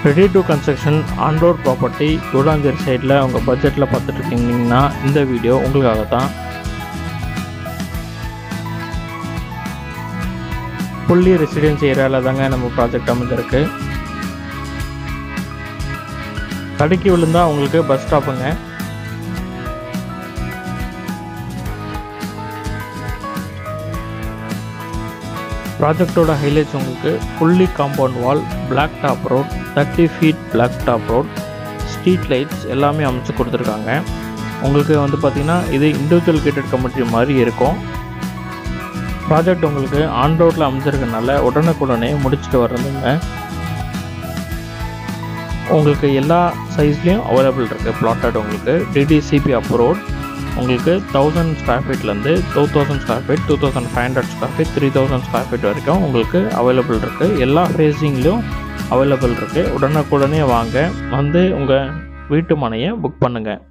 Ready to construction on road property Koodancheri சைடில் உங்கள் பட்ஜெட்டில் பார்த்துட்டு இருக்கீங்கன்னா இந்த வீடியோ உங்களுக்காக தான். ஃபுல்லி ரெசிடென்சி ஏரியாவில் தாங்க நம்ம ப்ராஜெக்ட் அமைஞ்சிருக்கு. தடுக்கி விழுந்தா உங்களுக்கு பஸ் ஸ்டாப்புங்க. ப்ராஜெக்டோட ஹைலைட்ஸ் உங்களுக்கு fully compound wall, black top road, 30 feet black top road, street lights எல்லாமே அமைச்சு கொடுத்துருக்காங்க. உங்களுக்கு பார்த்திங்கன்னா இது இண்டிவிஜுவல் கேட்டட் கம்யூனிட்டி மாதிரி இருக்கும். ப்ராஜெக்ட் உங்களுக்கு ஆன் ரோட்டில் அமைஞ்சிருக்கனால உடனுக்குடனே முடிச்சுட்டு வர்றதுங்க. உங்களுக்கு எல்லா சைஸ்லேயும் அவைலபிள் இருக்குது. பிளாட்டட் உங்களுக்கு DDCP அப்ரூவ்ட். உங்களுக்கு 1000 square feetலேருந்து 2000 square feet, 2500 square feet, 3000 square feet வரைக்கும் உங்களுக்கு அவைலபிள் இருக்குது. எல்லா ஃபேஸிங்லேயும் அவைலபிள் இருக்குது. உடனுக்குடனே வாங்க, உங்கள் வீட்டு மனையை புக் பண்ணுங்கள்.